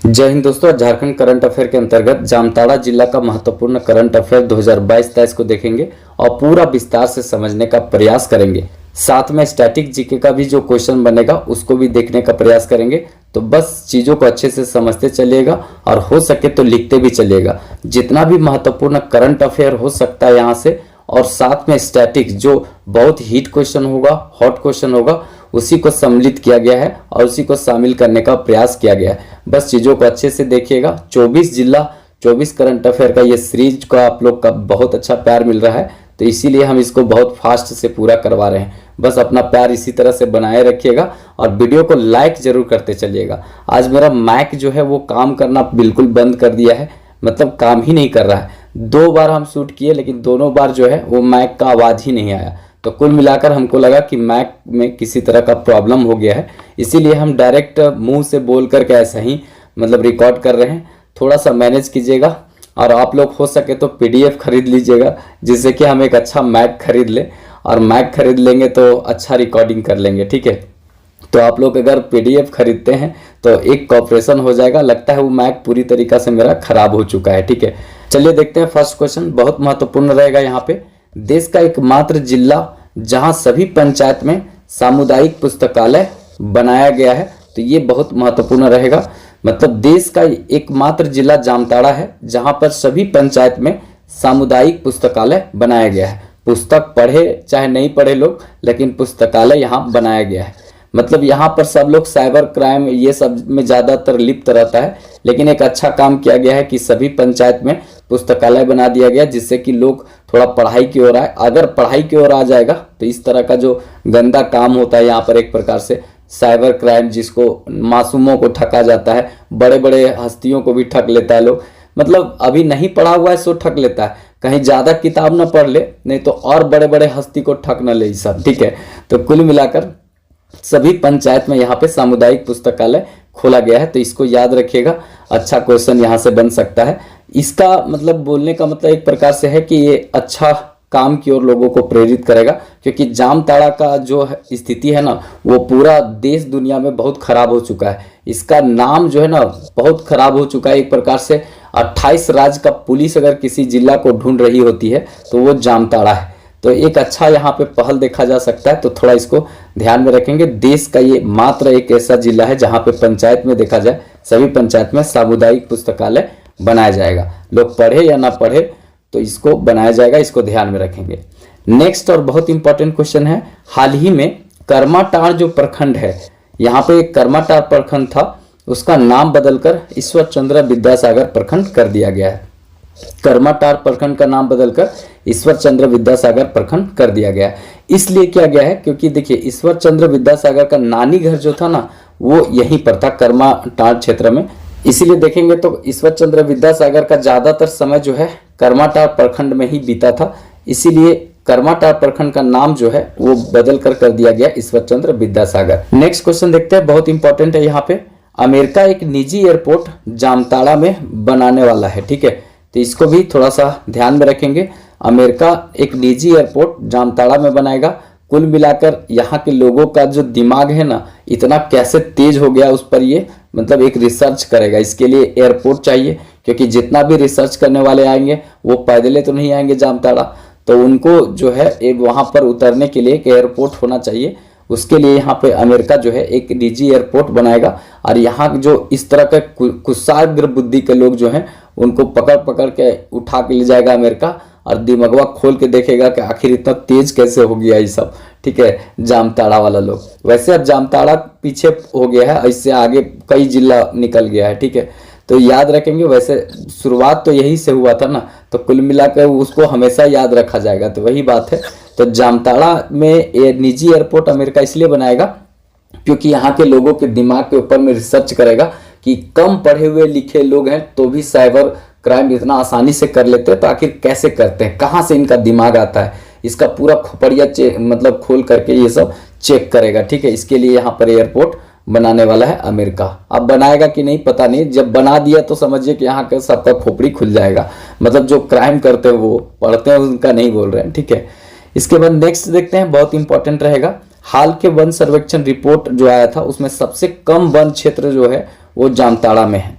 जय हिंद दोस्तों। Jharkhand current affair के अंतर्गत जामताड़ा जिला का महत्वपूर्ण करंट अफेयर 2022-23 को देखेंगे और पूरा विस्तार से समझने का प्रयास करेंगे। साथ में स्टैटिक जीके का भी जो क्वेश्चन बनेगा उसको भी देखने का प्रयास करेंगे। तो बस चीजों को अच्छे से समझते चलिएगा और हो सके तो लिखते भी चलिएगा। जितना भी महत्वपूर्ण करंट अफेयर हो सकता है यहाँ से, और साथ में स्टैटिक जो बहुत हिट क्वेश्चन होगा, हॉट क्वेश्चन होगा, उसी को सम्मिलित किया गया है और उसी को शामिल करने का प्रयास किया गया है। बस चीज़ों को अच्छे से देखिएगा। 24 जिला 24 करंट अफेयर का ये सीरीज का आप लोग का बहुत अच्छा प्यार मिल रहा है, तो इसीलिए हम इसको बहुत फास्ट से पूरा करवा रहे हैं। बस अपना प्यार इसी तरह से बनाए रखिएगा और वीडियो को लाइक जरूर करते चलिएगा। आज मेरा माइक जो है वो काम करना बिल्कुल बंद कर दिया है, मतलब काम ही नहीं कर रहा है। 2 बार हम शूट किए लेकिन दोनों बार जो है वो माइक का आवाज़ ही नहीं आया। तो कुल मिलाकर हमको लगा कि माइक में किसी तरह का प्रॉब्लम हो गया है, इसीलिए हम डायरेक्ट मुंह से बोल करके ऐसा ही मतलब रिकॉर्ड कर रहे हैं। थोड़ा सा मैनेज कीजिएगा और आप लोग हो सके तो पीडीएफ खरीद लीजिएगा, जिससे कि हम एक अच्छा माइक खरीद लें, और माइक खरीद लेंगे तो अच्छा रिकॉर्डिंग कर लेंगे। ठीक है, तो आप लोग अगर पीडीएफ खरीदते हैं तो एक कॉपरेशन हो जाएगा। लगता है वो माइक पूरी तरीका से मेरा खराब हो चुका है। ठीक है, चलिए देखते हैं फर्स्ट क्वेश्चन, बहुत महत्वपूर्ण रहेगा यहाँ पे। देश का एकमात्र जिला जहां सभी पंचायत में सामुदायिक पुस्तकालय बनाया गया है, तो ये बहुत महत्वपूर्ण रहेगा। मतलब देश का एकमात्र जिला जामताड़ा है जहां पर सभी पंचायत में सामुदायिक पुस्तकालय बनाया गया है। पुस्तक पढ़े चाहे नहीं पढ़े लोग, लेकिन पुस्तकालय यहाँ बनाया गया है। मतलब यहाँ पर सब लोग साइबर क्राइम ये सब में ज़्यादातर लिप्त रहता है, लेकिन एक अच्छा काम किया गया है कि सभी पंचायत में पुस्तकालय बना दिया गया, जिससे कि लोग थोड़ा पढ़ाई की ओर आए। अगर पढ़ाई की ओर आ जाएगा तो इस तरह का जो गंदा काम होता है यहाँ पर, एक प्रकार से साइबर क्राइम, जिसको मासूमों को ठगा जाता है, बड़े बड़े हस्तियों को भी ठग लेता है लोग। मतलब अभी नहीं पढ़ा हुआ है सो ठग लेता है, कहीं ज़्यादा किताब ना पढ़ ले, नहीं तो और बड़े बड़े हस्ती को ठग न ले सब। ठीक है, तो कुल मिलाकर सभी पंचायत में यहाँ पे सामुदायिक पुस्तकालय खोला गया है, तो इसको याद रखिएगा। अच्छा क्वेश्चन यहाँ से बन सकता है। इसका मतलब बोलने का मतलब एक प्रकार से है कि ये अच्छा काम की ओर लोगों को प्रेरित करेगा, क्योंकि जामताड़ा का जो स्थिति है ना, वो पूरा देश दुनिया में बहुत खराब हो चुका है। इसका नाम जो है ना बहुत खराब हो चुका है एक प्रकार से। 28 राज्य का पुलिस अगर किसी जिला को ढूंढ रही होती है तो वो जामताड़ा है। तो एक अच्छा यहाँ पे पहल देखा जा सकता है, तो थोड़ा इसको ध्यान में रखेंगे। देश का ये मात्र एक ऐसा जिला है जहाँ पे पंचायत में देखा जाए सभी पंचायत में सामुदायिक पुस्तकालय बनाया जाएगा। लोग पढ़े या ना पढ़े तो इसको बनाया जाएगा, इसको ध्यान में रखेंगे। नेक्स्ट और बहुत इंपॉर्टेंट क्वेश्चन है, हाल ही में करमाटाड़ जो प्रखंड है, यहाँ पे एक करमाटाड़ प्रखंड था, उसका नाम बदलकर ईश्वर चंद्र विद्यासागर प्रखंड कर दिया गया है। करमाटाड़ प्रखंड का नाम बदलकर ईश्वर चंद्र विद्यासागर प्रखंड कर दिया गया है। इसलिए किया गया है क्योंकि देखिए ईश्वर चंद्र विद्यासागर का नानी घर जो था ना, वो यहीं पर था करमाटाड़ क्षेत्र में। इसीलिए देखेंगे तो ईश्वर चंद्र विद्यासागर का ज्यादातर समय जो है करमाटाड़ प्रखंड में ही बीता था, इसीलिए करमाटाड़ प्रखंड का नाम जो है वो बदल कर दिया गया ईश्वर चंद्र विद्यासागर। नेक्स्ट क्वेश्चन देखते हैं, बहुत इंपॉर्टेंट है यहाँ पे। अमेरिका एक निजी एयरपोर्ट जामताड़ा में बनाने वाला है। ठीक है, तो इसको भी थोड़ा सा ध्यान में रखेंगे। अमेरिका एक निजी एयरपोर्ट जामताड़ा में बनाएगा। कुल मिलाकर यहाँ के लोगों का जो दिमाग है ना, इतना कैसे तेज हो गया उस पर ये मतलब एक रिसर्च करेगा। इसके लिए एयरपोर्ट चाहिए, क्योंकि जितना भी रिसर्च करने वाले आएंगे वो पैदल तो नहीं आएंगे जामताड़ा, तो उनको जो है एक वहाँ पर उतरने के लिए एक एयरपोर्ट होना चाहिए। उसके लिए यहाँ पे अमेरिका जो है एक निजी एयरपोर्ट बनाएगा, और यहाँ जो इस तरह के कुशाग्र बुद्धि के लोग जो हैं उनको पकड़ पकड़ के उठा के ले जाएगा अमेरिका, और दिमागवा खोल के देखेगा कि आखिर इतना तेज कैसे हो गया ये सब। ठीक है, जामताड़ा वाला लोग। वैसे अब जामताड़ा पीछे हो गया है, इससे आगे कई जिला निकल गया है। ठीक है, तो याद रखेंगे। वैसे शुरुआत तो यही से हुआ था ना, तो कुल मिलाकर उसको हमेशा याद रखा जाएगा, तो वही बात है। तो जामताड़ा में ये निजी एयरपोर्ट अमेरिका इसलिए बनाएगा क्योंकि यहाँ के लोगों के दिमाग के ऊपर में रिसर्च करेगा कि कम पढ़े हुए लिखे लोग हैं तो भी साइबर क्राइम इतना आसानी से कर लेते हैं, तो आखिर कैसे करते हैं, कहाँ से इनका दिमाग आता है, इसका पूरा खोपड़िया मतलब खोल करके ये सब चेक करेगा। ठीक है, इसके लिए यहाँ पर एयरपोर्ट बनाने वाला है अमेरिका। अब बनाएगा कि नहीं पता नहीं, जब बना दिया तो समझिए कि यहाँ का सबका खोपड़ी खुल जाएगा। मतलब जो क्राइम करते हैं वो पढ़ते हैं उनका नहीं बोल रहे हैं। ठीक है, इसके बाद नेक्स्ट देखते हैं, बहुत इंपॉर्टेंट रहेगा। हाल के वन सर्वेक्षण रिपोर्ट जो आया था उसमें सबसे कम वन क्षेत्र जो है वो जामताड़ा में है।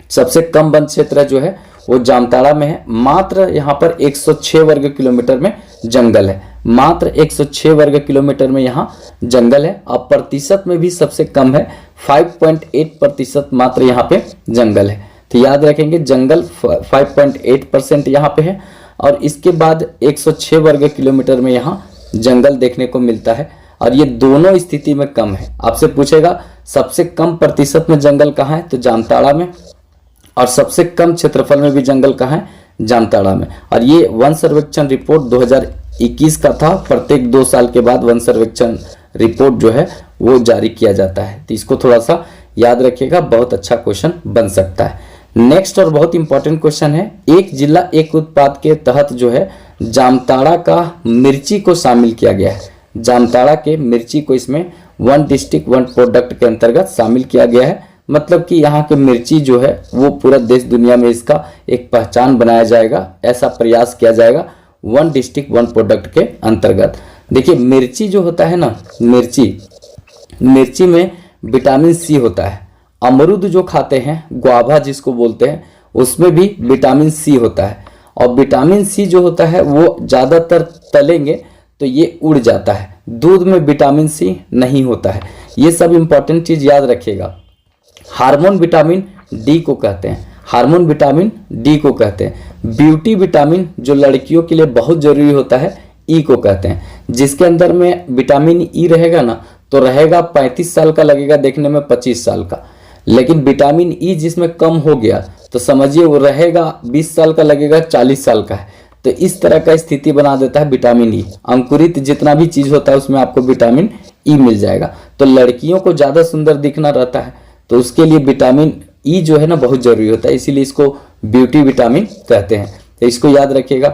सबसे कम वन क्षेत्र जो है वो जामताड़ा में है। मात्र यहाँ पर 106 वर्ग किलोमीटर में जंगल है, मात्र 106 वर्ग किलोमीटर में यहाँ जंगल है। अब प्रतिशत में भी सबसे कम है, 5.8% मात्र यहाँ पे जंगल है। तो याद रखेंगे जंगल 5.8% यहाँ पे है, और इसके बाद 106 वर्ग किलोमीटर में यहाँ जंगल देखने को मिलता है, और ये दोनों स्थिति में कम है। आपसे पूछेगा सबसे कम प्रतिशत में जंगल कहाँ है, तो जामताड़ा में, और सबसे कम क्षेत्रफल में भी जंगल कहाँ है, जामताड़ा में। और ये वन सर्वेक्षण रिपोर्ट 2021 का था। प्रत्येक 2 साल के बाद वन सर्वेक्षण रिपोर्ट जो है वो जारी किया जाता है, तो इसको थोड़ा सा याद रखिएगा, बहुत अच्छा क्वेश्चन बन सकता है। नेक्स्ट और बहुत इंपॉर्टेंट क्वेश्चन है, एक जिला एक उत्पाद के तहत जो है जामताड़ा का मिर्ची को शामिल किया गया है। जामताड़ा के मिर्ची को इसमें 1 डिस्ट्रिक्ट 1 प्रोडक्ट के अंतर्गत शामिल किया गया है। मतलब कि यहाँ के मिर्ची जो है वो पूरा देश दुनिया में इसका एक पहचान बनाया जाएगा, ऐसा प्रयास किया जाएगा 1 डिस्ट्रिक्ट 1 प्रोडक्ट के अंतर्गत। देखिए मिर्ची जो होता है ना, मिर्ची में विटामिन सी होता है। अमरूद जो खाते हैं, गुआवा जिसको बोलते हैं, उसमें भी विटामिन सी होता है। और विटामिन सी जो होता है वो ज़्यादातर तलेंगे तो ये उड़ जाता है। दूध में विटामिन सी नहीं होता है। ये सब इंपॉर्टेंट चीज़ याद रखिएगा। हार्मोन विटामिन डी को कहते हैं, हार्मोन विटामिन डी को कहते हैं। ब्यूटी विटामिन जो लड़कियों के लिए बहुत जरूरी होता है, ई को कहते हैं। जिसके अंदर में विटामिन ई रहेगा ना, तो रहेगा 35 साल का, लगेगा देखने में 25 साल का। लेकिन विटामिन ई जिसमें कम हो गया तो समझिए वो रहेगा 20 साल का, लगेगा 40 साल का है। तो इस तरह का स्थिति बना देता है विटामिन ई। अंकुरित जितना भी चीज होता है उसमें आपको विटामिन ई मिल जाएगा। तो लड़कियों को ज्यादा सुंदर दिखना रहता है, तो उसके लिए विटामिन ई जो है ना बहुत जरूरी होता है, इसीलिए इसको ब्यूटी विटामिन कहते हैं। तो इसको याद रखिएगा।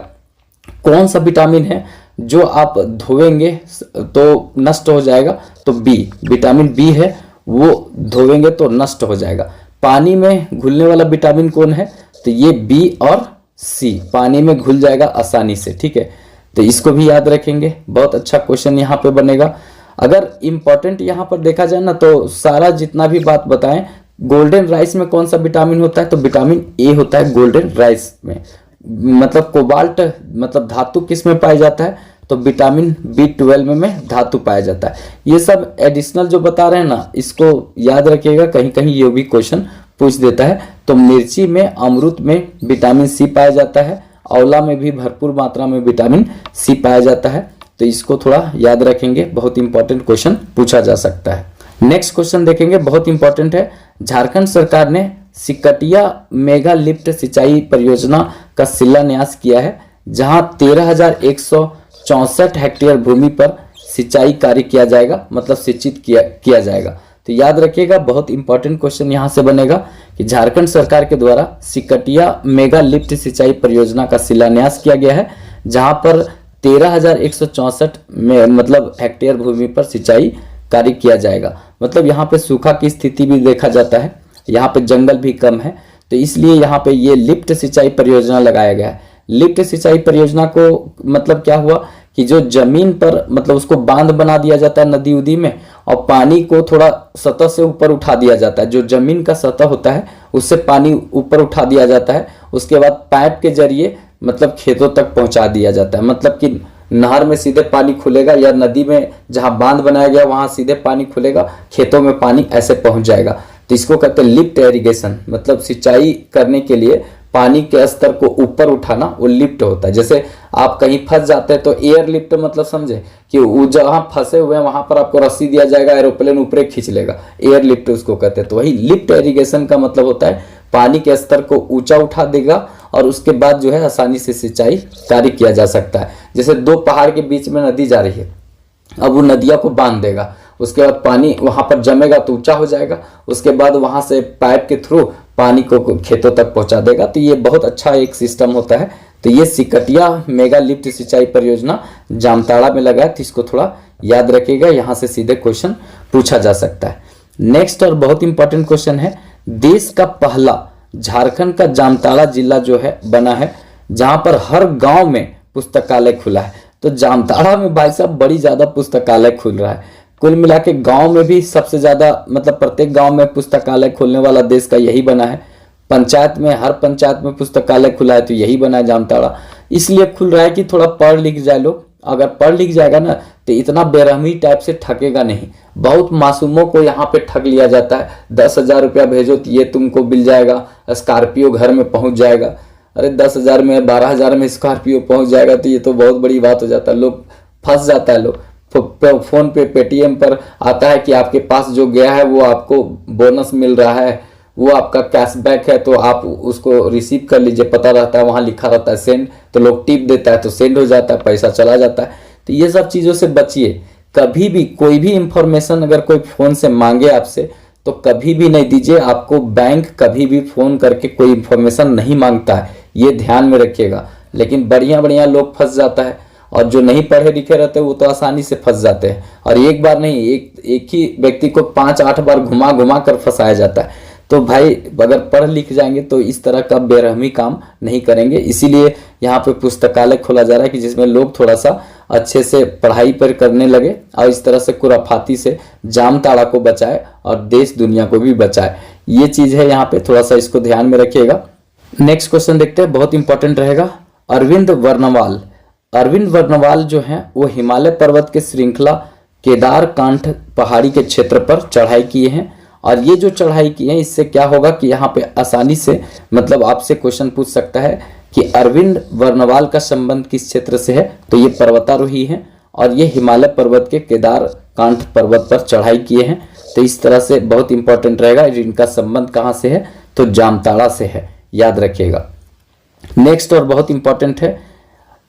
कौन सा विटामिन है जो आप धोएंगे तो नष्ट हो जाएगा, तो बी, विटामिन बी है, वो धोएंगे तो नष्ट हो जाएगा। पानी में घुलने वाला विटामिन कौन है, तो ये बी और सी, पानी में घुल जाएगा आसानी से, ठीक है। तो इसको भी याद रखेंगे, बहुत अच्छा क्वेश्चन यहाँ पे बनेगा। अगर इंपॉर्टेंट यहाँ पर देखा जाए ना, तो सारा जितना भी बात बताएं, गोल्डन राइस में कौन सा विटामिन होता है, तो विटामिन ए होता है गोल्डन राइस में। मतलब कोबाल्ट मतलब धातु किस में पाया जाता है, तो विटामिन B12 में धातु पाया जाता है। ये सब एडिशनल जो बता रहे हैं ना, इसको याद रखिएगा, कहीं कहीं ये भी क्वेश्चन पूछ देता है। तो मिर्ची में, अमरूद में विटामिन सी पाया जाता है, आंवला में भी भरपूर मात्रा में विटामिन सी पाया जाता है। तो इसको थोड़ा याद रखेंगे, बहुत इंपॉर्टेंट क्वेश्चन पूछा जा सकता है। नेक्स्ट क्वेश्चन देखेंगे, बहुत इंपॉर्टेंट है। झारखंड सरकार ने सिकटिया मेगा लिफ्ट सिंचाई परियोजना का शिलान्यास किया है, जहां 13,164 हेक्टेयर भूमि पर सिंचाई कार्य किया जाएगा, मतलब सिंचित किया जाएगा। तो याद रखिएगा, बहुत इंपॉर्टेंट क्वेश्चन यहां से बनेगा कि झारखंड सरकार के द्वारा सिकटिया मेगा लिफ्ट सिंचाई परियोजना का शिलान्यास किया गया है, जहां पर 13,164 में मतलब हेक्टेयर भूमि पर सिंचाई कार्य किया जाएगा। मतलब यहाँ पे सूखा की स्थिति भी देखा जाता है, यहाँ पे जंगल भी कम है, तो इसलिए यहाँ पे ये लिफ्ट सिंचाई परियोजना लगाया गया है। लिफ्ट सिंचाई परियोजना को मतलब क्या हुआ कि जो जमीन पर मतलब उसको बांध बना दिया जाता है नदी उदी में, और पानी को थोड़ा सतह से ऊपर उठा दिया जाता है। जो जमीन का सतह होता है उससे पानी ऊपर उठा दिया जाता है, उसके बाद पाइप के जरिए मतलब खेतों तक पहुंचा दिया जाता है। मतलब कि नहर में सीधे पानी खुलेगा, या नदी में जहां बांध बनाया गया वहां सीधे पानी खुलेगा, खेतों में पानी ऐसे पहुंच जाएगा। तो इसको कहते हैं लिफ्ट इरिगेशन। मतलब सिंचाई करने के लिए पानी के स्तर को ऊपर उठाना, वो लिफ्ट होता है। जैसे आप कहीं फंस जाते हैं तो एयर लिफ्ट मतलब समझे कि वो जहां फंसे हुए हैं वहां पर आपको रस्सी दिया जाएगा, एरोप्लेन ऊपर खींच लेगा, एयर लिफ्ट उसको कहते हैं। तो वही लिफ्ट इरिगेशन का मतलब होता है, पानी के स्तर को ऊंचा उठा देगा और उसके बाद जो है आसानी से सिंचाई कार्य किया जा सकता है। जैसे 2 पहाड़ के बीच में नदी जा रही है, अब वो नदिया को बांध देगा, उसके बाद पानी वहां पर जमेगा तो ऊंचा हो जाएगा, उसके बाद वहां से पाइप के थ्रू पानी को खेतों तक पहुंचा देगा। तो ये बहुत अच्छा एक सिस्टम होता है। तो ये सिकटिया मेगा लिफ्ट सिंचाई परियोजना जामताड़ा में लगा है, तो इसको थोड़ा याद रखिएगा, यहाँ से सीधे क्वेश्चन पूछा जा सकता है। नेक्स्ट और बहुत इंपॉर्टेंट क्वेश्चन है, देश का पहला झारखंड का जामताड़ा जिला जो है बना है, जहां पर हर गांव में पुस्तकालय खुला है। तो जामताड़ा में भाई साहब बड़ी ज्यादा पुस्तकालय खुल रहा है। कुल मिला के गाँव में भी सबसे ज्यादा मतलब प्रत्येक गांव में पुस्तकालय खोलने वाला देश का यही बना है। पंचायत में, हर पंचायत में पुस्तकालय खुला है तो यही बना है जामताड़ा। इसलिए खुल रहा है कि थोड़ा पढ़ लिख जाए लोग। अगर पढ़ लिख जाएगा ना तो इतना बेरहमी टाइप से ठगेगा नहीं। बहुत मासूमों को यहाँ पे ठग लिया जाता है। 10,000 रुपया भेजो तो ये तुमको मिल जाएगा, स्कॉर्पियो घर में पहुंच जाएगा। अरे 10,000 में, 12,000 में स्कॉर्पियो पहुंच जाएगा तो ये तो बहुत बड़ी बात हो जाता है। लोग फंस जाता है। लोग फोन पे, पेटीएम पर आता है कि आपके पास जो गया है वो आपको बोनस मिल रहा है, वो आपका कैशबैक है, तो आप उसको रिसीव कर लीजिए। पता रहता है, वहाँ लिखा रहता है सेंड, तो लोग टिप देता है तो सेंड हो जाता है, पैसा चला जाता है। तो ये सब चीज़ों से बचिए। कभी भी कोई भी इंफॉर्मेशन अगर कोई फ़ोन से मांगे आपसे तो कभी भी नहीं दीजिए। आपको बैंक कभी भी फ़ोन करके कोई इंफॉर्मेशन नहीं मांगता है, ये ध्यान में रखिएगा। लेकिन बढ़िया बढ़िया लोग फंस जाता है, और जो नहीं पढ़े लिखे रहते वो तो आसानी से फंस जाते हैं। और एक बार नहीं, एक ही व्यक्ति को 5-8 बार घुमा घुमा कर फंसाया जाता है। तो भाई अगर पढ़ लिख जाएंगे तो इस तरह का बेरहमी काम नहीं करेंगे। इसीलिए यहाँ पे पुस्तकालय खोला जा रहा है कि जिसमें लोग थोड़ा सा अच्छे से पढ़ाई पर करने लगे और इस तरह से खुराफाती से जामताड़ा को बचाए और देश दुनिया को भी बचाए। ये चीज़ है यहाँ पे, थोड़ा सा इसको ध्यान में रखिएगा। नेक्स्ट क्वेश्चन देखते हैं, बहुत इंपॉर्टेंट रहेगा। अरविंद वर्णवाल जो है वो हिमालय पर्वत के श्रृंखला केदारकांठ पहाड़ी के क्षेत्र पर चढ़ाई किए हैं। और ये जो चढ़ाई की है इससे क्या होगा कि यहाँ पे आसानी से मतलब आपसे क्वेश्चन पूछ सकता है कि अरविंद वर्णवाल का संबंध किस क्षेत्र से है। तो ये पर्वतारोही है और ये हिमालय पर्वत के केदारकांठ पर्वत पर चढ़ाई किए हैं। तो इस तरह से बहुत इंपॉर्टेंट रहेगा। इनका संबंध कहाँ से है तो जामताड़ा से है, याद रखिएगा। नेक्स्ट और बहुत इंपॉर्टेंट है,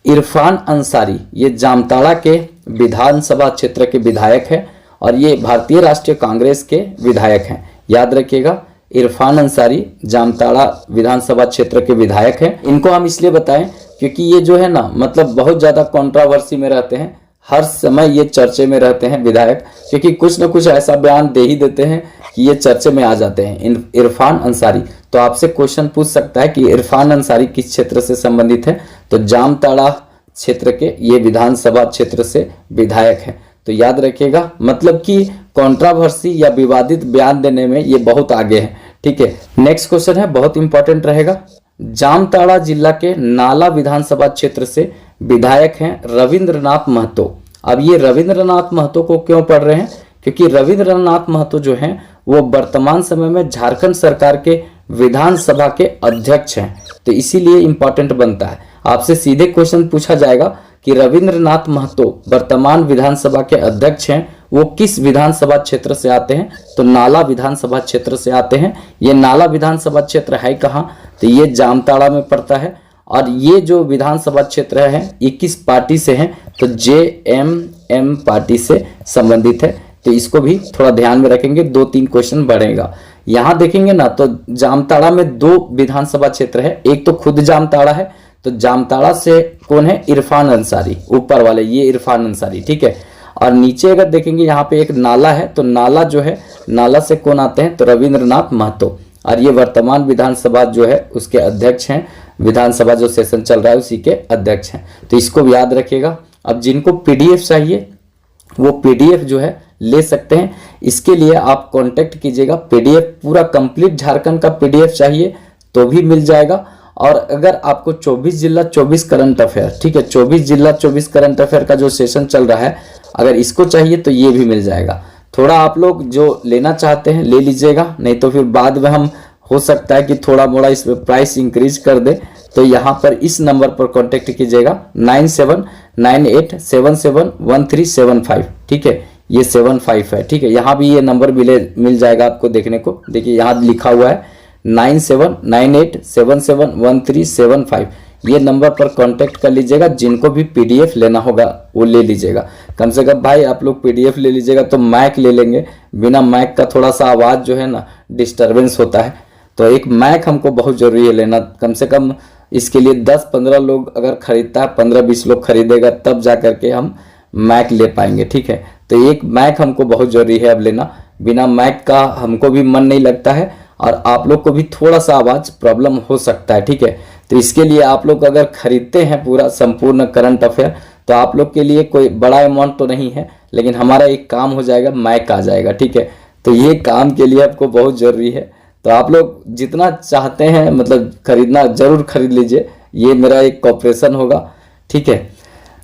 इरफान अंसारी, ये जामताड़ा के विधानसभा क्षेत्र के विधायक है और ये भारतीय राष्ट्रीय कांग्रेस के विधायक हैं, याद रखिएगा। इरफान अंसारी जामताड़ा विधानसभा क्षेत्र के विधायक हैं। इनको हम इसलिए बताएं क्योंकि ये जो है ना मतलब बहुत ज़्यादा कंट्रोवर्सी में रहते हैं, हर समय ये चर्चे में रहते हैं विधायक, क्योंकि कुछ न कुछ ऐसा बयान दे ही देते हैं कि ये चर्चे में आ जाते हैं। इरफान अंसारी, तो आपसे क्वेश्चन पूछ सकता है कि इरफान अंसारी किस क्षेत्र से संबंधित है, तो जामताड़ा क्षेत्र के ये विधानसभा क्षेत्र से विधायक है। तो याद रखिएगा, मतलब कि कंट्रोवर्सी या विवादित बयान देने में ये बहुत आगे है, ठीक है। नेक्स्ट क्वेश्चन है, बहुत इंपॉर्टेंट रहेगा। जामताड़ा जिला के नाला विधानसभा क्षेत्र से विधायक हैं रविंद्रनाथ महतो। अब ये रविंद्रनाथ महतो को क्यों पढ़ रहे हैं, क्योंकि रविंद्रनाथ महतो जो हैं वो वर्तमान समय में झारखंड सरकार के विधानसभा के अध्यक्ष हैं। तो इसीलिए इंपॉर्टेंट बनता है। आपसे सीधे क्वेश्चन पूछा जाएगा कि रविंद्रनाथ महतो वर्तमान विधानसभा के अध्यक्ष हैं, वो किस विधानसभा क्षेत्र से आते हैं, तो नाला विधानसभा क्षेत्र से आते हैं। ये नाला विधानसभा क्षेत्र है कहाँ, तो ये जामताड़ा में पड़ता है। और ये जो विधानसभा क्षेत्र है ये किस पार्टी से है, तो JMM पार्टी से संबंधित है। तो इसको भी थोड़ा ध्यान में रखेंगे, 2-3 क्वेश्चन बढ़ेगा। यहाँ देखेंगे ना तो जामताड़ा में 2 विधानसभा क्षेत्र है, एक तो खुद जामताड़ा है, तो जामताड़ा से कौन है, इरफान अंसारी, ऊपर वाले ये इरफान अंसारी, ठीक है। और नीचे अगर देखेंगे यहाँ पे एक नाला है, तो नाला जो है, नाला से कौन आते हैं, तो रविंद्रनाथ महतो। और ये वर्तमान विधानसभा जो है उसके अध्यक्ष हैं, विधानसभा जो सेशन चल रहा है उसी के अध्यक्ष हैं। तो इसको भी याद रखिएगा। अब जिनको PDF चाहिए वो PDF जो है ले सकते हैं। इसके लिए आप कांटेक्ट कीजिएगा। PDF पूरा कंप्लीट झारखंड का PDF चाहिए तो भी मिल जाएगा। और अगर आपको 24 जिला 24 करंट अफेयर, ठीक है, 24 जिला 24 करंट अफेयर का जो सेशन चल रहा है, अगर इसको चाहिए तो ये भी मिल जाएगा। थोड़ा आप लोग जो लेना चाहते हैं ले लीजिएगा, नहीं तो फिर बाद में हम हो सकता है कि थोड़ा मोड़ा इस प्राइस इंक्रीज कर दे। तो यहाँ पर इस नंबर पर कांटेक्ट कीजिएगा 9798771375, ठीक है, ये 75 है, ठीक है। यहाँ भी ये नंबर मिल जाएगा आपको देखने को। देखिए यहाँ लिखा हुआ है 9798771375। ये नंबर पर कांटेक्ट कर लीजिएगा। जिनको भी PDF लेना होगा वो ले लीजिएगा। कम से कम भाई आप लोग PDF ले लीजिएगा तो मैक ले लेंगे, बिना मैक का थोड़ा सा आवाज़ जो है ना डिस्टर्बेंस होता है, तो एक मैक हमको बहुत ज़रूरी है लेना। कम से कम इसके लिए 10-15 लोग अगर खरीदता है, 15-20 लोग खरीदेगा तब जा करके हम मैक ले पाएंगे, ठीक है। तो एक मैक हमको बहुत ज़रूरी है अब लेना, बिना मैक का हमको भी मन नहीं लगता है और आप लोग को भी थोड़ा सा आवाज़ प्रॉब्लम हो सकता है, ठीक है। तो इसके लिए आप लोग अगर खरीदते हैं पूरा संपूर्ण करंट अफेयर तो आप लोग के लिए कोई बड़ा अमाउंट तो नहीं है, लेकिन हमारा एक काम हो जाएगा, मैक आ जाएगा, ठीक है। तो ये काम के लिए आपको बहुत ज़रूरी है। तो तो आप लोग जितना चाहते हैं मतलब खरीदना जरूर खरीद लीजिए, ये मेरा एक कॉपरेशन होगा, ठीक है।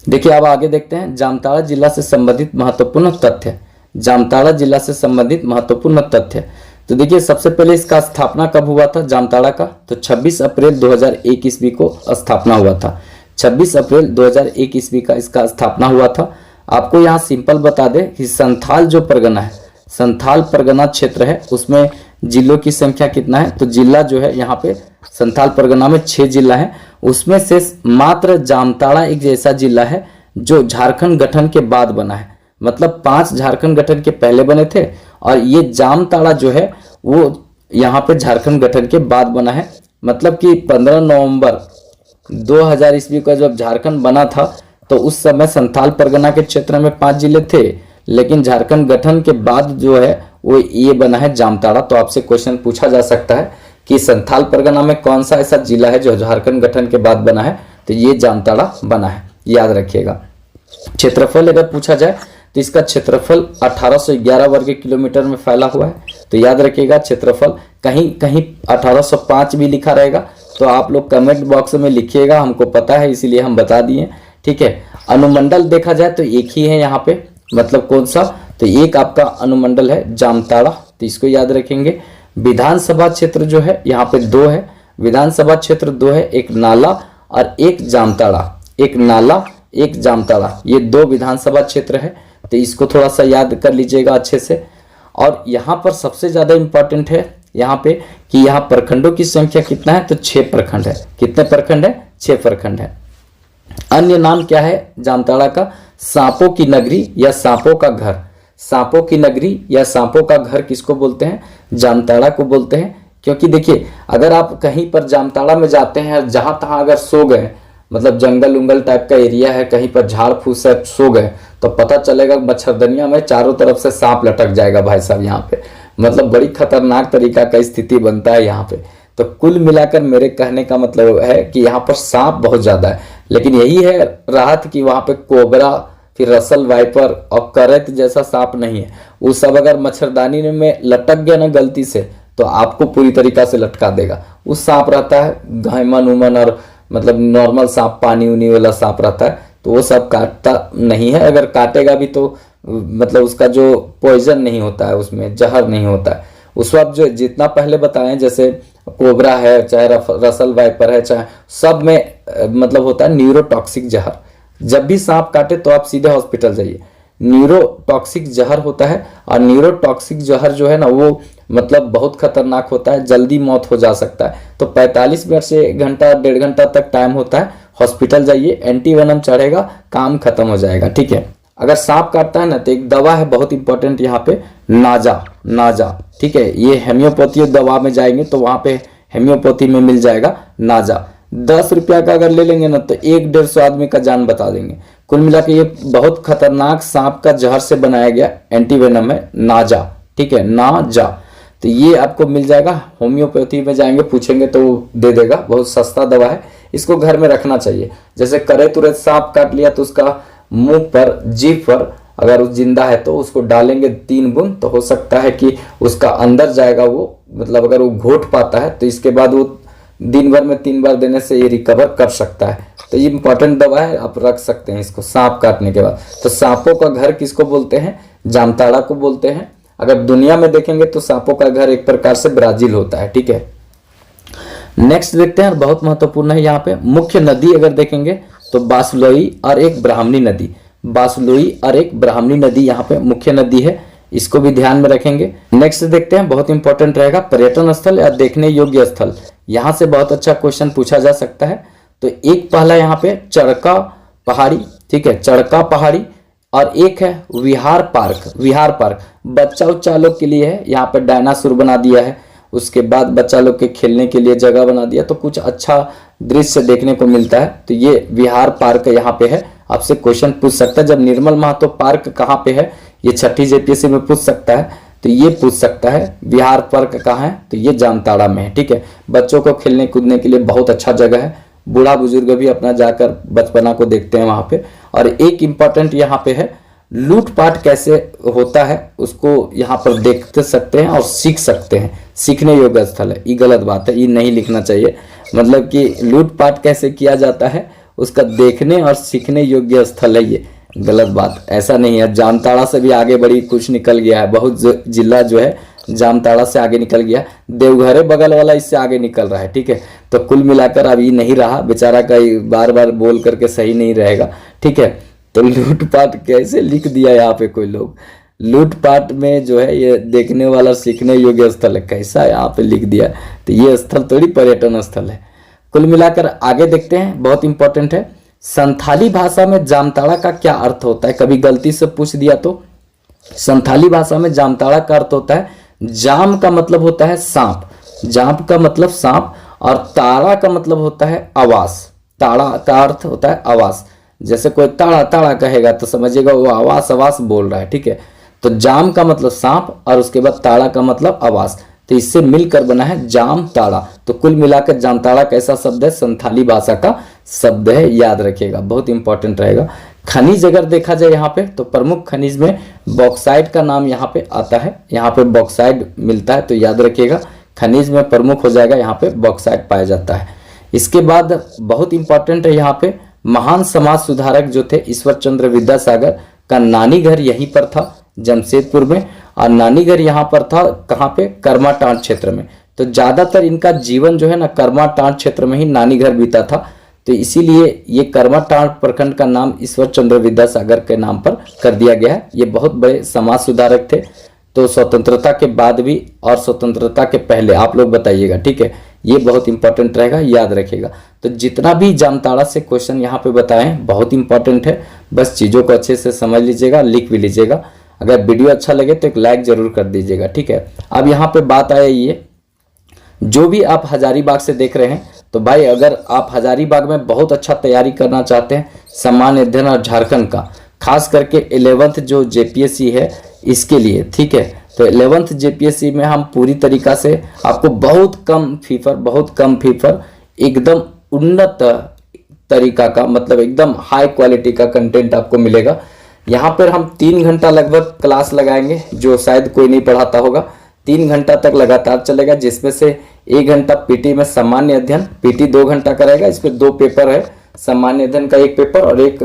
देखिए अब आगे देखते हैं जामताड़ा जिला से संबंधित महत्वपूर्ण तथ्य। जामताड़ा जिला से संबंधित महत्वपूर्ण तथ्य, तो देखिए सबसे पहले इसका स्थापना कब हुआ था जामताड़ा का, तो 26 अप्रैल 2001 ईस्वी को स्थापना हुआ था। 26 अप्रैल 2001 ईस्वी का इसका स्थापना हुआ था। आपको यहाँ सिंपल बता दें कि संथाल जो परगना है, संथाल परगना क्षेत्र है, उसमें जिलों की संख्या कितना है, तो जिला जो है यहाँ पे संथाल परगना में 6 जिला है, उसमें से मात्र जामताड़ा एक ऐसा जिला है जो झारखंड गठन के बाद बना है। मतलब 5 झारखंड गठन के पहले बने थे और ये जामताड़ा जो है वो यहाँ पे झारखंड गठन के बाद बना है। मतलब कि 15 नवंबर 2000 ईस्वी को जब झारखंड बना था तो उस समय संथाल परगना के क्षेत्र में 5 जिले थे, लेकिन झारखंड गठन के बाद जो है वो ये बना है जामताड़ा। तो आपसे क्वेश्चन पूछा जा सकता है कि संथाल परगना में कौन सा ऐसा जिला है जो झारखंड गठन के बाद बना है, तो ये जामताड़ा बना है, याद रखिएगा। क्षेत्रफल अगर पूछा जाए तो इसका क्षेत्रफल 1811 वर्ग किलोमीटर में फैला हुआ है, तो याद रखिएगा क्षेत्रफल। कहीं कहीं 1805 भी लिखा रहेगा, तो आप लोग कमेंट बॉक्स में लिखिएगा, हमको पता है इसीलिए हम बता दिए, ठीक है। अनुमंडल देखा जाए तो एक ही है यहाँ पे, मतलब कौन सा, तो एक आपका अनुमंडल है जामताड़ा, तो इसको याद रखेंगे। विधानसभा क्षेत्र जो है यहाँ पे 2 है, विधानसभा क्षेत्र 2 है, एक नाला और एक जामताड़ा, एक नाला एक जामताड़ा, ये 2 विधानसभा क्षेत्र है, तो इसको थोड़ा सा याद कर लीजिएगा अच्छे से। और यहाँ पर सबसे ज्यादा इंपॉर्टेंट है यहाँ पे कि यहाँ प्रखंडों की संख्या कितना है, तो 6 प्रखंड है। कितने प्रखंड है, 6 प्रखंड है। अन्य नाम क्या है जामताड़ा का, सांपों की नगरी या सांपों का घर। सांपों की नगरी या सांपों का घर किसको बोलते हैं, जामताड़ा को बोलते हैं। क्योंकि देखिए अगर आप कहीं पर जामताड़ा में जाते हैं, जहां तहां अगर सो गए, मतलब जंगल उंगल टाइप का एरिया है, कहीं पर झाड़ फूस है, सो गए, तो पता चलेगा मच्छरदनिया में चारों तरफ से सांप लटक जाएगा भाई साहब यहाँ पे। मतलब बड़ी खतरनाक तरीका का स्थिति बनता है यहाँ पे। तो कुल मिलाकर मेरे कहने का मतलब है कि यहाँ पर सांप बहुत ज्यादा है, लेकिन यही है राहत कि वहां पे कोबरा, फिर रसल वाइपर और करैत जैसा सांप नहीं है। वो सब अगर मच्छरदानी में लटक गया ना गलती से, तो आपको पूरी तरीका से लटका देगा। उस सांप रहता है घायमन उमन और मतलब नॉर्मल सांप, पानी उनी वाला सांप रहता है, तो वो सब काटता नहीं है। अगर काटेगा भी तो मतलब उसका जो पॉइजन नहीं होता है, उसमें जहर नहीं होता है। उस वक्त जो जितना पहले बताएं, जैसे कोबरा है, चाहे रसल वाइपर है, चाहे सब में मतलब होता है न्यूरोटॉक्सिक जहर। जब भी सांप काटे तो आप सीधे हॉस्पिटल जाइए, न्यूरोटॉक्सिक जहर होता है। और न्यूरोटॉक्सिक जहर जो है ना वो मतलब बहुत खतरनाक होता है, जल्दी मौत हो जा सकता है। तो 45 मिनट से 1 घंटा 1.5 घंटा तक टाइम होता है, हॉस्पिटल जाइए, एंटीवेनम चढ़ेगा, काम खत्म हो जाएगा, ठीक है। अगर सांप काटता है ना तो एक दवा है बहुत इंपॉर्टेंट यहाँ पे, नाजा, नाजा, ठीक है। ये हेम्योपैथी दवा में जाएंगे तो वहां पे हेम्योपैथी में मिल जाएगा नाजा। 10 रुपया का अगर ले लेंगे ना तो 1-150 आदमी का जान बता देंगे। कुल मिला के ये बहुत खतरनाक सांप का जहर से बनाया गया एंटीवेनम है नाजा, ठीक है, नाजा। तो ये आपको मिल जाएगा, होम्योपैथी में जाएंगे पूछेंगे तो दे देगा, बहुत सस्ता दवा है, इसको घर में रखना चाहिए। जैसे करे तुरंत सांप काट लिया तो उसका मुंह पर, जीभ पर अगर उस जिंदा है तो उसको डालेंगे 3 बूंद, तो हो सकता है कि उसका अंदर जाएगा वो, मतलब अगर वो घोट पाता है तो इसके बाद वो दिन भर में 3 बार देने से ये रिकवर कर सकता है। तो ये इंपॉर्टेंट दवा है, आप रख सकते हैं इसको सांप काटने के बाद। तो सांपों का घर किसको बोलते हैं, जामताड़ा को बोलते हैं। अगर दुनिया में देखेंगे तो सांपों का घर एक प्रकार से ब्राजील होता है, ठीक है। नेक्स्ट देखते हैं, बहुत महत्वपूर्ण है यहाँ पे, मुख्य नदी अगर देखेंगे तो बासलोई और एक ब्राह्मणी नदी, बासलोई और एक ब्राह्मणी नदी यहाँ पे मुख्य नदी है, इसको भी ध्यान में रखेंगे। नेक्स्ट देखते हैं, बहुत इंपॉर्टेंट रहेगा, पर्यटन स्थल या देखने योग्य स्थल। यहाँ से बहुत अच्छा क्वेश्चन पूछा जा सकता है। तो एक पहला यहाँ पे चढ़का पहाड़ी, ठीक है, चढ़का पहाड़ी, और एक है विहार पार्क। विहार पार्क बच्चा उच्चा लोग के लिए है, यहाँ पे डायनासोर बना दिया है, उसके बाद बच्चा लोग के खेलने के लिए जगह बना दिया, तो कुछ अच्छा दृश्य देखने को मिलता है। तो ये विहार पार्क यहाँ पे है, आपसे क्वेश्चन पूछ सकता है। जब निर्मल महतो पार्क कहाँ पे है, ये 6ठी जेपीएससी में पूछ सकता है, तो ये पूछ सकता है विहार पार्क कहाँ है, तो ये जामताड़ा में है, ठीक है। बच्चों को खेलने कूदने के लिए बहुत अच्छा जगह है, बूढ़ा बुजुर्ग भी अपना जाकर बचपना को देखते हैं वहां पे। और एक इम्पॉर्टेंट यहाँ पे है लूटपाट कैसे होता है उसको यहाँ पर देख सकते हैं और सीख सकते हैं। सीखने योग्य स्थल है, ये गलत बात है, ये नहीं लिखना चाहिए। मतलब कि लूटपाट कैसे किया जाता है उसका देखने और सीखने योग्य स्थल है, ये गलत बात, ऐसा नहीं है। जामताड़ा से भी आगे बड़ी कुछ निकल गया है, बहुत जिला जो है जामताड़ा से आगे निकल गया, देवघर बगल वाला इससे आगे निकल रहा है, ठीक है। तो कुल मिलाकर अब ये नहीं रहा बेचारा का, बार बार बोल करके सही नहीं रहेगा, ठीक है। तो लूटपाट कैसे लिख दिया यहाँ पे कोई लोग, लूटपाट में जो है ये देखने वाला सीखने योग्य स्थल है, कैसा यहाँ पे लिख दिया। तो ये स्थल थोड़ी पर्यटन स्थल है। कुल मिलाकर आगे देखते हैं, बहुत इंपॉर्टेंट है। संथाली भाषा में जामताड़ा का क्या अर्थ होता है, कभी गलती से पूछ दिया तो। संथाली भाषा में जामताड़ा का अर्थ होता है, जाम का मतलब होता है सांप, जाम का मतलब सांप, और ताड़ा का मतलब होता है आवास। ताड़ा का अर्थ होता है आवास, जैसे कोई ताड़ा ताड़ा कहेगा तो समझिएगा वो आवास आवास बोल रहा है, ठीक है। तो जाम का मतलब सांप और उसके बाद ताड़ा का मतलब आवास, तो इससे मिलकर बना है जाम ताड़ा। तो कुल मिलाकर जामताड़ा कैसा शब्द है, संथाली भाषा का शब्द है, याद रखिएगा, बहुत इंपॉर्टेंट रहेगा। खनिज अगर देखा जाए यहाँ पे तो प्रमुख खनिज में बॉक्साइट का नाम यहाँ पे आता है, यहाँ पे बॉक्साइट मिलता है, तो याद रखिएगा खनिज में प्रमुख हो जाएगा, यहाँ पे बॉक्साइट पाया जाता है। इसके बाद बहुत इंपॉर्टेंट है यहाँ पे, महान समाज सुधारक जो थे ईश्वर चंद्र विद्यासागर का नानी घर यहीं पर था जमशेदपुर में, और नानी घर यहाँ पर था कहाँ पे, कर्माटांड क्षेत्र में। तो ज्यादातर इनका जीवन जो है ना कर्माटांड क्षेत्र में ही नानी घर बीता था, तो इसीलिए ये कर्माटांड प्रखंड का नाम ईश्वर चंद्र विद्यासागर के नाम पर कर दिया गया है। ये बहुत बड़े समाज सुधारक थे, तो स्वतंत्रता के बाद भी और स्वतंत्रता के पहले आप लोग बताइएगा, ठीक है। ये बहुत इंपॉर्टेंट रहेगा, याद रखिएगा। तो जितना भी जामताड़ा से क्वेश्चन यहाँ पे बताए बहुत इंपॉर्टेंट है, बस चीज़ों को अच्छे से समझ लीजिएगा, लिख भी लीजिएगा। अगर वीडियो अच्छा लगे तो एक लाइक जरूर कर दीजिएगा, ठीक है। अब यहाँ पे बात आया ये, जो भी आप हजारीबाग से देख रहे हैं, तो भाई अगर आप हजारीबाग में बहुत अच्छा तैयारी करना चाहते हैं सामान्य अध्ययन और झारखंड का, खास करके 11th जो जेपीएससी है इसके लिए, ठीक है। तो 11th जेपीएससी में हम पूरी तरीका से आपको बहुत कम फीफर एकदम उन्नत तरीका का, मतलब एकदम हाई क्वालिटी का कंटेंट आपको मिलेगा। यहाँ पर हम 3 घंटा लगभग क्लास लगाएंगे, जो शायद कोई नहीं पढ़ाता होगा। 3 घंटा तक लगातार चलेगा, जिसमें से 1 घंटा पीटी में सामान्य अध्ययन, पीटी 2 घंटा कराएगा, इसमें 2 पेपर है, सामान्य अध्ययन का 1 पेपर और 1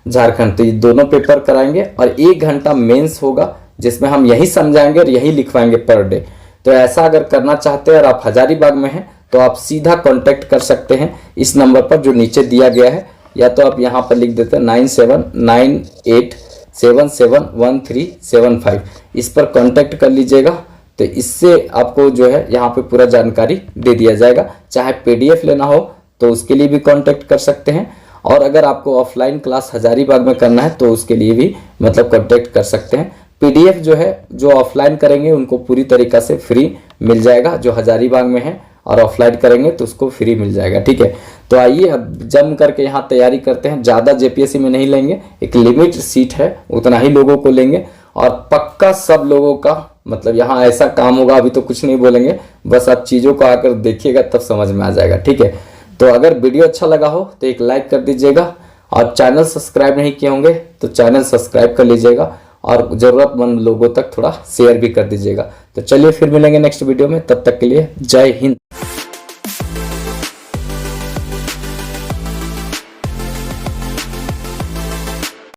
झारखंड, तो ये दोनों पेपर कराएंगे। और 1 घंटा मेंस होगा, जिसमें हम यही समझाएंगे और यही लिखवाएंगे पर डे। तो ऐसा अगर करना चाहते हैं और आप हजारीबाग में हैं तो आप सीधा कांटेक्ट कर सकते हैं इस नंबर पर जो नीचे दिया गया है, या तो आप यहाँ पर लिख देते हैं 9798771375, इस पर कांटेक्ट कर लीजिएगा। तो इससे आपको जो है यहाँ पे पूरा जानकारी दे दिया जाएगा। चाहे पीडीएफ लेना हो तो उसके लिए भी कांटेक्ट कर सकते हैं, और अगर आपको ऑफलाइन क्लास हजारीबाग में करना है तो उसके लिए भी मतलब कांटेक्ट कर सकते हैं। पीडीएफ जो है जो ऑफलाइन करेंगे उनको पूरी तरीका से फ्री मिल जाएगा, जो हजारीबाग में है, और ऑफलाइन करेंगे तो उसको फ्री मिल जाएगा, ठीक है। तो आइए अब जम करके यहाँ तैयारी करते हैं। ज़्यादा जेपीएससी में नहीं लेंगे, एक लिमिट सीट है उतना ही लोगों को लेंगे, और पक्का सब लोगों का मतलब यहाँ ऐसा काम होगा, अभी तो कुछ नहीं बोलेंगे, बस आप चीज़ों को आकर देखिएगा तब समझ में आ जाएगा, ठीक है। तो अगर वीडियो अच्छा लगा हो तो एक लाइक कर दीजिएगा, और चैनल सब्सक्राइब नहीं किए होंगे तो चैनल सब्सक्राइब कर लीजिएगा, और ज़रूरतमंद लोगों तक थोड़ा शेयर भी कर दीजिएगा। तो चलिए फिर मिलेंगे नेक्स्ट वीडियो में, तब तक के लिए जय हिंद।